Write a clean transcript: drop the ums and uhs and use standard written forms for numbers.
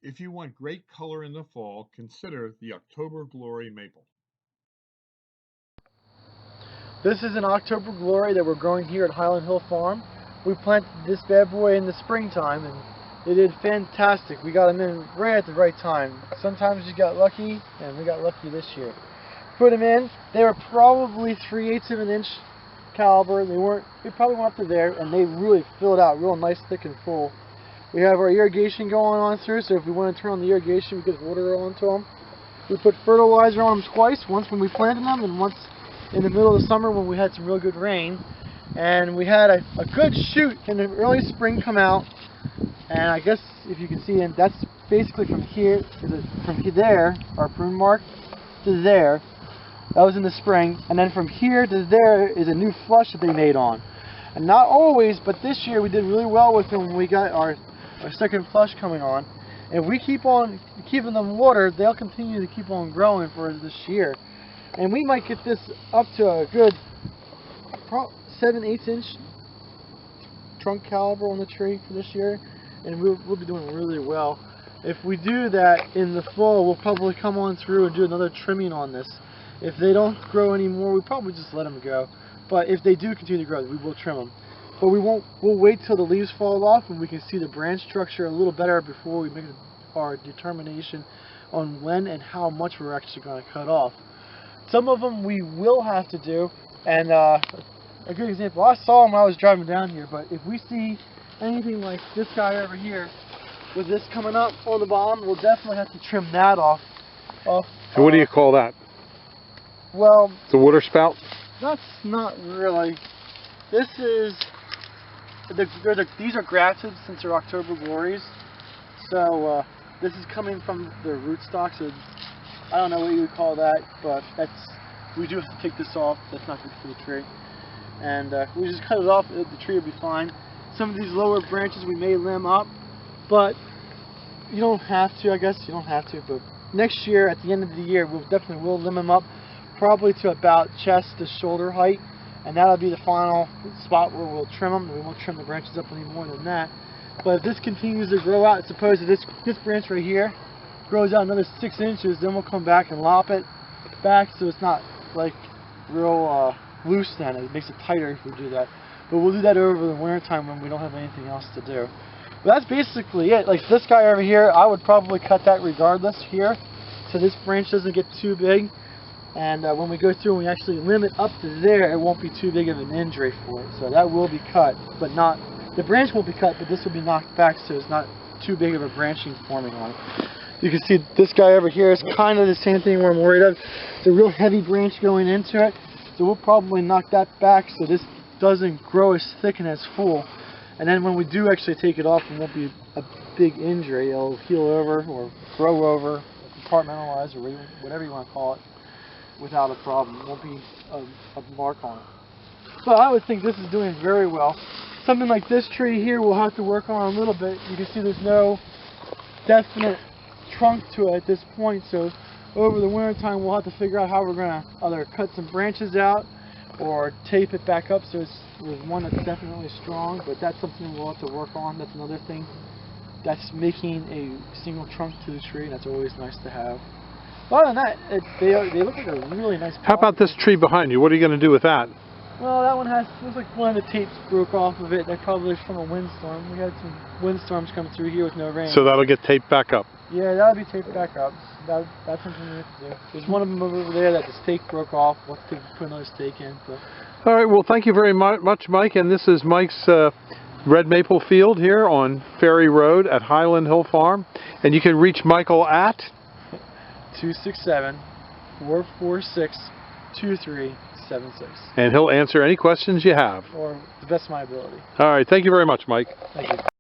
If you want great color in the fall, consider the October Glory maple. This is an October Glory that we're growing here at Highland Hill Farm. We planted this bad boy in the springtime and they did fantastic. We got them in right at the right time. Sometimes you got lucky, and we got lucky this year. Put them in. They were probably 3/8 of an inch caliber. They probably weren't up to there, and they really filled out real nice, thick, and full. We have our irrigation going on through, so if we want to turn on the irrigation, we get water onto them. We put fertilizer on them twice, once when we planted them, and once in the middle of the summer when we had some real good rain. And we had a good shoot in the early spring come out. And I guess if you can see, and that's basically from here, from there, our prune mark, to there. That was in the spring. And then from here to there is a new flush that they made on. And not always, but this year we did really well with them when we got our second flush coming on. And if we keep on keeping them watered, they'll continue to keep on growing for this year. And we might get this up to a good 7/8 inch trunk caliber on the tree for this year. And we'll be doing really well. If we do that in the fall, we'll probably come on through and do another trimming on this. If they don't grow anymore, we probably just let them go. But if they do continue to grow, we will trim them. But we'll wait till the leaves fall off and we can see the branch structure a little better before we make our determination on when and how much we're actually going to cut off. Some of them we will have to do, and a good example, I saw them when I was driving down here, but if we see anything like this guy over here, with this coming up on the bottom, we'll definitely have to trim that off. So what do you call that? Well, the water spout? That's not really. This is, these are grafted since they're October Glories. So this is coming from the rootstock, so I don't know what you would call that, but we do have to take this off. That's not good for the tree. And we just cut it off, the tree will be fine. Some of these lower branches we may limb up, but you don't have to, I guess. You don't have to, but next year, at the end of the year, we'll definitely limb them up, probably to about chest to shoulder height, and that'll be the final spot where we'll trim them. We won't trim the branches up any more than that. But if this continues to grow out, suppose that this branch right here grows out another 6 inches, then we'll come back and lop it back so it's not like real loose then. It makes it tighter if we do that. But we'll do that over the winter time when we don't have anything else to do. But that's basically it. Like this guy over here, I would probably cut that regardless here, so this branch doesn't get too big. And when we go through and we actually limb it up to there, it won't be too big of an injury for it. So that will be cut, but not, the branch won't be cut, but this will be knocked back so it's not too big of a branching forming on it. You can see this guy over here is kind of the same thing where I'm worried of. It's a real heavy branch going into it, so we'll probably knock that back so this doesn't grow as thick and as full. And then when we do actually take it off, it won't be a big injury. It'll heal over or grow over, compartmentalize, or whatever you want to call it, without a problem. It won't be a mark on it. But I would think this is doing very well. Something like this tree here we'll have to work on a little bit. You can see there's no definite trunk to it at this point, so over the winter time we'll have to figure out how we're going to either cut some branches out or tape it back up so there's one that's definitely strong, but that's something we'll have to work on. That's another thing that's making a single trunk to the tree, and that's always nice to have. But other than that, they look like a really nice product. How about this tree behind you? What are you going to do with that? Well, that one looks like one of the tapes broke off of it. That probably from a windstorm. We had some windstorms coming through here with no rain. So that'll get taped back up? Yeah, that'll be taped back up. That's something we have to do. There's one of them over there that the stake broke off. We'll have to put another stake in. So. All right, well, thank you very much, Mike. And this is Mike's red maple field here on Ferry Road at Highland Hill Farm. And you can reach Michael at 267-446-2376. And he'll answer any questions you have. Or the best of my ability. All right, thank you very much, Mike. Thank you.